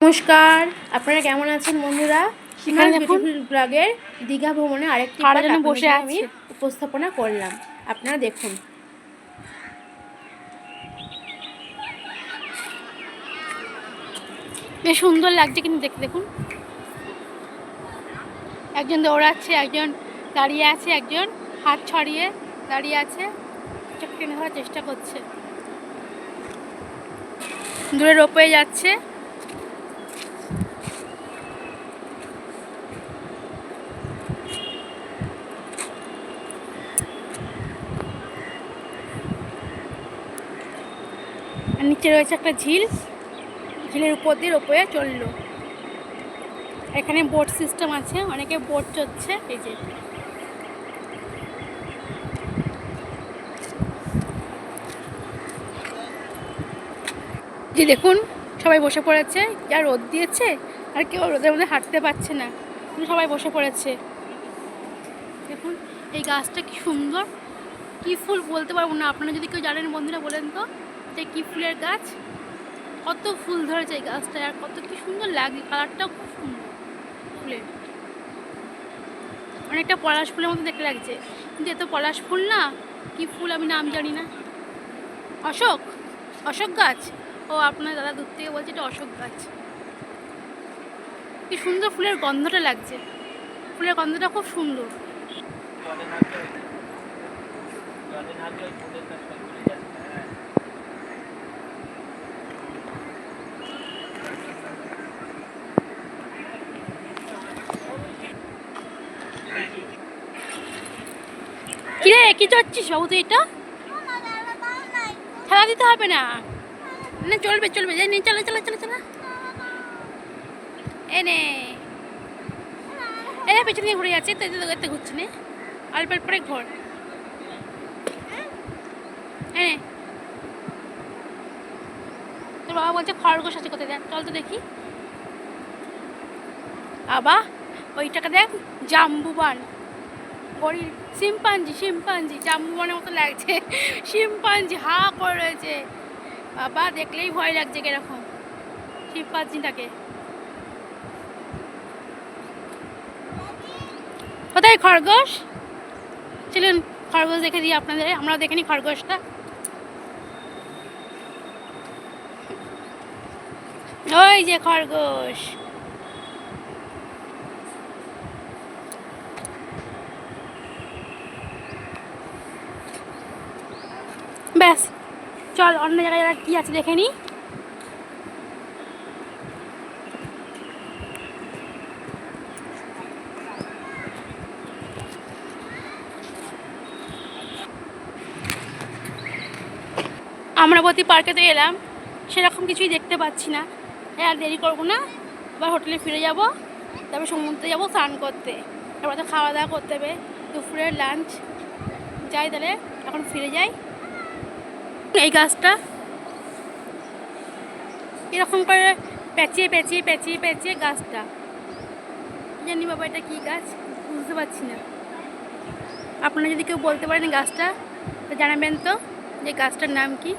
নমস্কার, আপনারা কেমন আছেন বন্ধুরা? সীমাস বিউটিফুল ব্লগের দীঘা ভ্রমণে আরেকটি পার্ট বসে আমি উপস্থাপনা করলাম। আপনারা দেখুন। বেশ সুন্দর লাগছে কিন্তু দেখতে, দেখুন। একজন দৌড়াচ্ছে, একজন দাঁড়িয়ে আছে, একজন হাত ছড়িয়ে দাঁড়িয়ে আছে, চোখ টেনে ধরার চেষ্টা করছে। দূরে রোপওয়ে যাচ্ছে। আর নিচে রয়েছে একটা ঝিল, ঝিলের উপর দিয়ে রোপওয়ে চললো। এখানে বোট সিস্টেম আছে, অনেকে বোট চড়ছে। এই যে দেখুন, সবাই বসে পড়েছে। যা রোদ দিয়েছে, আর কেউ রোদের মধ্যে হাঁটতে পারছে না, কিন্তু সবাই বসে পড়েছে। দেখুন এই গাছটা কি সুন্দর, কি ফুল বলতে পারবো না। আপনারা যদি কেউ জানেন বন্ধুরা বলেন তো, যে কি ফুলের গাছ, কত ফুল ধরেছে এই গাছটায়, আর কত কি সুন্দর লাগে, কালারটাও খুব সুন্দর ফুলের। অনেকটা পলাশ ফুলের মতো দেখতে লাগছে, কিন্তু এত পলাশ ফুল না, কি ফুল আমি নাম জানি না। অশোক, অশোক গাছ। ও আপনার দাদা দূর থেকে বলছে এটা অশোক গাছ। কি সুন্দর ফুলের গন্ধটা লাগছে, ফুলের গন্ধটা খুব সুন্দর। কিরে কি চড়ছিস বাবু তুই? এটা খেলা দিতে হবে না, না চলবে চলবে, নে চলে চলে চলে চলে, এনে এনে পেছনে দিয়ে ঘুরে যাচ্ছে, তো এতে ঘুরছি নে, অল্প অল্প করে ঘর। এনে তোর বাবা বলছে খরগোশ আছে কোথায়, দেখ চল তো দেখি। বাবা ওইটাকে দেখ, জাম্বুবান, গরিব শিম্পাঞ্জি, শিম্পাঞ্জি জাম্বুবানের মতো লাগছে। শিম্পাঞ্জি হা করে রয়েছে, বাবা দেখলেই ভয় লাগছে কিরকম শিম্পাঞ্জিটাকে। কোথায় খরগোশ? চলুন খরগোশ দেখে দিই আপনাদের, আমরাও দেখে নিই খরগোশটা। ওই যে খরগোশ। ব্যাস, চল অন্য জায়গায় কি আছে দেখে নিই। আমরাবতী পার্কে তো এলাম, সেরকম কিছুই দেখতে পাচ্ছি না। আর দেরি করবো না, এবার হোটেলে ফিরে যাব, তারপর সমুদ্রে যাবো স্নান করতে, তারপর তো খাওয়া দাওয়া করতে হবে, দুপুরের লাঞ্চ। যাই তাহলে, এখন ফিরে যাই। এই গাছটা এরকম করে পেঁচিয়ে পেঁচিয়ে পেঁচিয়ে পেঁচিয়ে গাছটা, জানি বাবা এটা কী গাছ বুঝতে পারছি না। আপনারা যদি কেউ বলতে পারেন গাছটা, তো জানাবেন তো যে গাছটার নাম কি।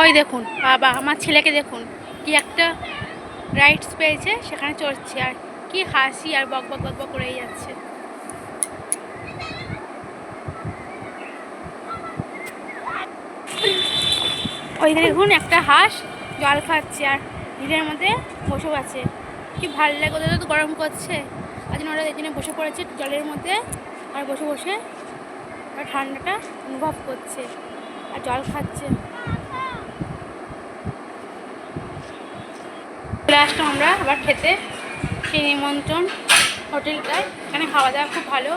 ওই দেখুন বাবা, আমার ছেলেকে দেখুন, কি একটা রাইডস পেয়েছে, সেখানে চড়ছে, আর কি হাসি, আর বক বক বক বক করেই যাচ্ছে। ওই দেখুন একটা হাঁস জল খাচ্ছে, আর ঝিলের মধ্যে বসে আছে। কি ভালো লাগে, ওদের তো গরম করছে, আজ ওরা এই জন্য বসে পড়েছে জলের মধ্যে, আর বসে বসে ঠান্ডাটা অনুভব করছে আর জল খাচ্ছে। চলে আসলাম আমরা আবার খেতে, সেই নিমন্ত্রণ হোটেলটায়। এখানে খাওয়া দাওয়া খুব ভালো,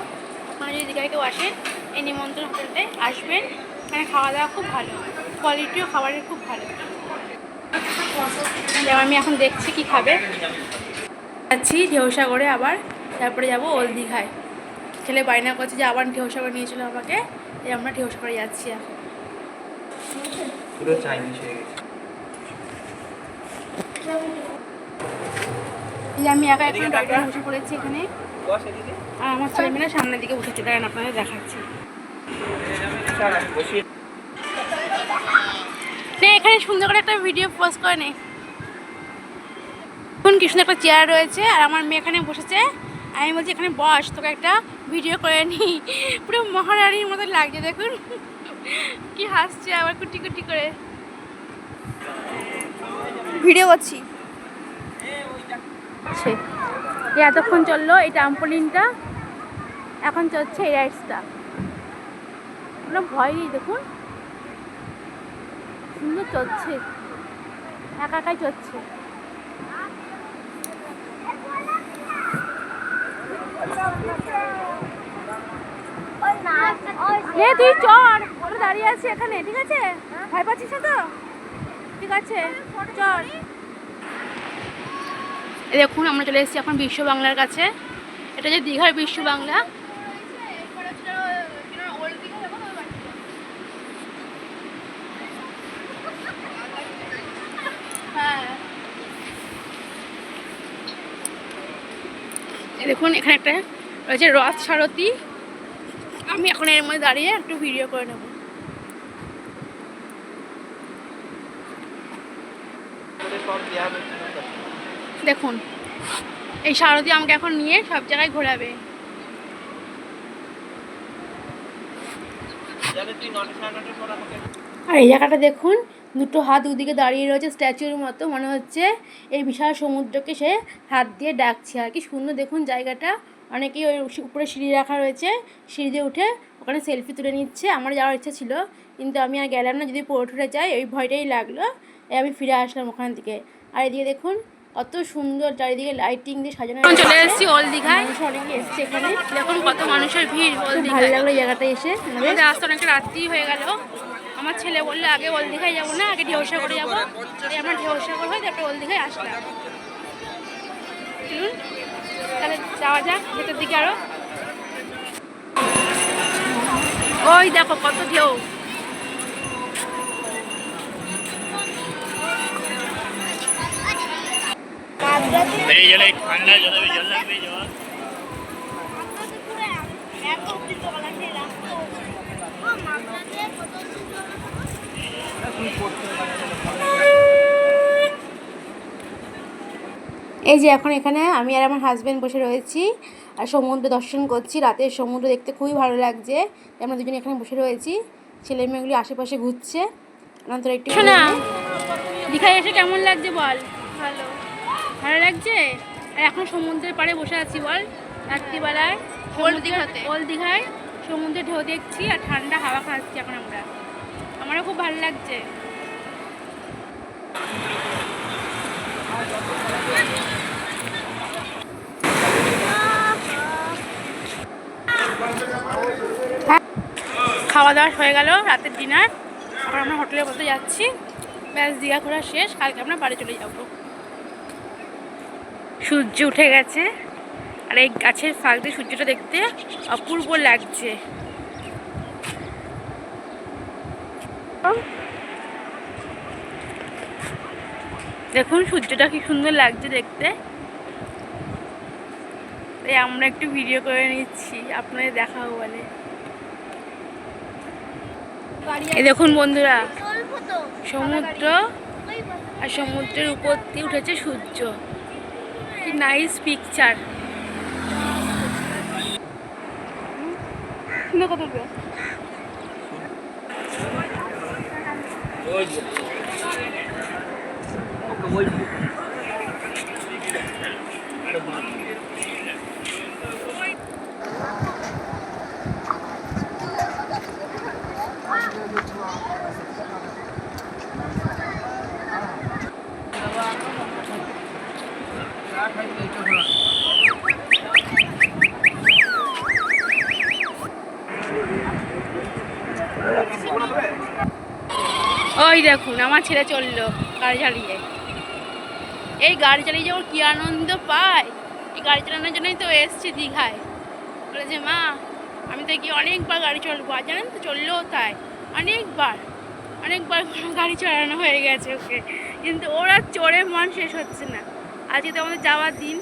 আপনারা যদি দীঘায় কেউ আসেন এই নিমন্ত্রণ হোটেলটায় আসবেন। এখানে খাওয়া দাওয়া খুব ভালো, কোয়ালিটিও খাবারের খুব ভালো। আমি এখন দেখছি কি খাবে। যাচ্ছি ঢেউসাগরে আবার, তারপরে যাব ওল্ড দীঘায়। ছেলে বায়না করছে যে আবার ঢেউসাগর নিয়েছিল আমাকে, এই আমরা ঢেউসাগরে যাচ্ছি এখন। পুরো চাইনিজ হয়ে গেছে। আমি একা এখন ডক্টর বসে পড়েছি এখানে, আর আমার ছেলেমেয়েরা সামনের দিকে বসেছে, দাঁড়ান আপনাদের দেখাচ্ছি। এখানে সুন্দর করে একটা ভিডিও পোস্ট করে নে। এখন কি সুন্দর একটা চেয়ার রয়েছে আর আমার মেয়ে এখানে বসেছে। আমি বলছি এখানে বস, তোকে একটা ভিডিও করে নি। পুরো মহারানীর মতো লাগছে, দেখুন কি হাসছে আবার কুটি কুটি করে। ভিডিও করছি। এতক্ষণ চললো এই ট্রাম্পোলিনটা, এখন চলছে এই রাইডসটা। কোনো ভয় নেই, দেখুন সুন্দর চলছে, একা একাই চলছে। তুই চড়, ওরা দাঁড়িয়ে আছে এখানে, ঠিক আছে? ভয় পাচ্ছিস না তো? ঠিক আছে চল। দেখুন আমরা চলে এসেছি এখন বিশ্ব বাংলার কাছে। এটা যে দীঘার বিশ্ব বাংলা। হ্যাঁ দেখুন এখানে একটা রয়েছে রথ সারথি। আমি এখন এর মধ্যে দাঁড়িয়ে একটু ভিডিও করে নেব। দেখুন এই সারথি আমাকে এখন নিয়ে সব জায়গায় ঘোরাবে। আর এই জায়গাটা দেখুন, দুটো হাত দুদিকে দাঁড়িয়ে রয়েছে স্ট্যাচুর মতো, মনে হচ্ছে এই বিশাল সমুদ্রকে সে হাত দিয়ে ডাকছে আর কি সুন্দর। দেখুন জায়গাটা, অনেকেই ওই উপরে সিঁড়ি রাখা রয়েছে, সিঁড়ি দিয়ে উঠে ওখানে সেলফি তুলে নিচ্ছে। আমার যাওয়ার ইচ্ছা ছিল কিন্তু আমি আর গেলাম না, যদি পড়ে উঠে যাই ওই ভয়টাই লাগলো, আমি ফিরে আসলাম ওখান থেকে। আর এদিকে দেখুন কত সুন্দর চারিদিকে লাইটিং দিয়ে সাজানো। চলে এসেছি ওল দীঘায়, মানুষ অনেকে এসছে এখানে, দেখুন কত মানুষের ভিড় ওল ভালো দীঘায়। লাগলো এই জায়গাটা এসে। আমাদের আসতে অনেকটা রাত্রি হয়ে গেল। আমার ছেলে বললো আগে ওল দীঘায় যাবো না, আগে ঢেউসাগরে যাবো। তাই আমরা ঢেউসাগর হয়ে তারপরে ওল দীঘায় আসলাম। চলুন তাহলে যাওয়া যাক ভেতর দিকে আরো। ওই দেখো কত ঢেউ। ঠান্ডা জল লাগবে জল। এই যে এখন এখানে আমি আর আমার হাজব্যান্ড বসে রয়েছি আর সমুদ্র দর্শন করছি। রাতের সমুদ্র দেখতে খুবই ভালো লাগছে। আমরা দুজনে এখানে বসে রয়েছি, ছেলে মেয়েগুলি আশেপাশে ঘুরছে। তোরা একটু শোনা, দীঘায় এসে কেমন লাগছে বল? ভালো, ভালো লাগছে। আর এখন সমুদ্রের পাড়ে বসে আছি বল, রাত্রিবেলায় ওল দীঘায় সমুদ্রে ঢেউ দেখছি আর ঠান্ডা হাওয়া খাচ্ছি এখন আমরা। আমারও খুব ভালো লাগছে। খাওয়া দাওয়া হয়ে গেল, রাতের ডিনার। এখন আমরা হোটেলে বলতে যাচ্ছি। ব্যাস দীঘা ঘোরা শেষ, কালকে আমরা বাড়ি চলে যাব। সূর্য উঠে গেছে আর এই গাছের ফাঁক দিয়ে সূর্যটা দেখতে অপূর্ব লাগছে। দেখুন সূর্যটা কি সুন্দর লাগছে দেখতে। তাই আমরা একটু ভিডিও করে নিচ্ছি আপনাদের দেখাবো বলে। এই দেখুন বন্ধুরা, সমুদ্র আর সমুদ্রের উপর দিয়ে উঠেছে সূর্য, কি নাইস পিকচার। ওই দেখুন আমার ছেলে চললো গাড়ি চালিয়ে। এই গাড়ি চালিয়ে যাওয়ার কি আনন্দ পায়, এই গাড়ি চালানোর জন্যই তো এসছি দীঘায়। বলে যে মা আমি তো গিয়ে অনেকবার গাড়ি চলবো, আর জানেন তো চললেও তাই অনেকবার গাড়ি চালানো হয়ে গেছে ওকে, কিন্তু ওরা চড়ে মন শেষ হচ্ছে না। আজকে তো আমাদের যাওয়ার দিন,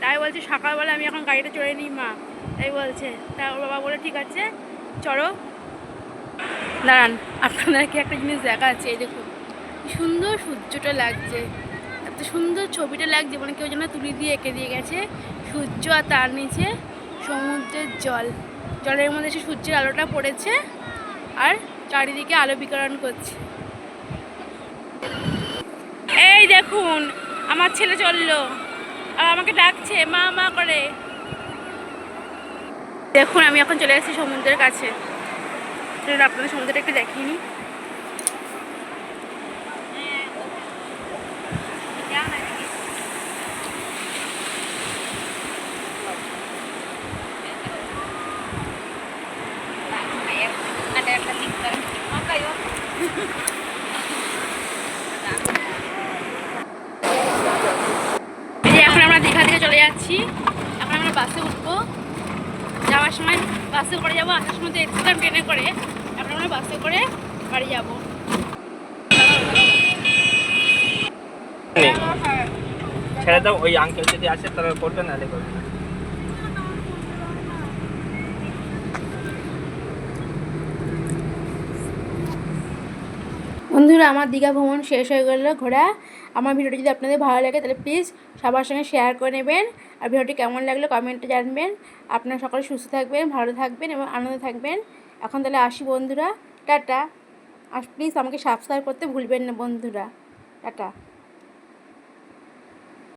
তাই বলছে সকালবেলা আমি এখন গাড়িটা চড়ে নিই মা, তাই বলছে। তা ওর বাবা বলে ঠিক আছে চড়ো। দাঁড়ান আপনাদেরকে একটা জিনিস দেখাচ্ছে। এই দেখুন কি সুন্দর সূর্যটা লাগছে, এত সুন্দর ছবিটা লাগছে, মানে কেউ যেন তুলি দিয়ে এঁকে দিয়ে গেছে। সূর্য আর তার নিচে সমুদ্রের জল, জলের মধ্যে সে সূর্যের আলোটা পড়েছে আর চারিদিকে আলো বিকিরণ করছে। এই দেখুন আমার ছেলে চললো আর আমাকে ডাকছে মা মা করে। দেখুন আমি এখন চলে এসেছি সমুদ্রের কাছে, চলুন আপনাদের সমুদ্রটা একটু দেখিয়ে নিই। এই যে এখন আমরা দীঘা থেকে চলে যাচ্ছি, এখন আমরা বাসে উঠবো। যাওয়ার সময় বাসে করে যাবো, আসার সময় তো এসেছিলাম ট্রেনে করে, এখন আমরা বাসে করে বাড়ি যাবো। ছেড়ে দাও, ওই আঙ্কেল যদি আসে তাহলে করবে, নাহলে করবে না। বন্ধুরা, আমার দীঘা ভ্রমণ শেষ হয়ে গেল ঘোরা। আমার ভিডিওটি যদি আপনাদের ভালো লাগে তাহলে প্লিজ সবার সঙ্গে শেয়ার করে নেবেন, আর ভিডিওটি কেমন লাগলো কমেন্টে জানবেন। আপনারা সকলে সুস্থ থাকবেন, ভালো থাকবেন এবং আনন্দে থাকবেন। এখন তাহলে আসি বন্ধুরা, টাটা। আর প্লিজ আমাকে সাবস্ক্রাইব করতে ভুলবেন না বন্ধুরা, টাটা।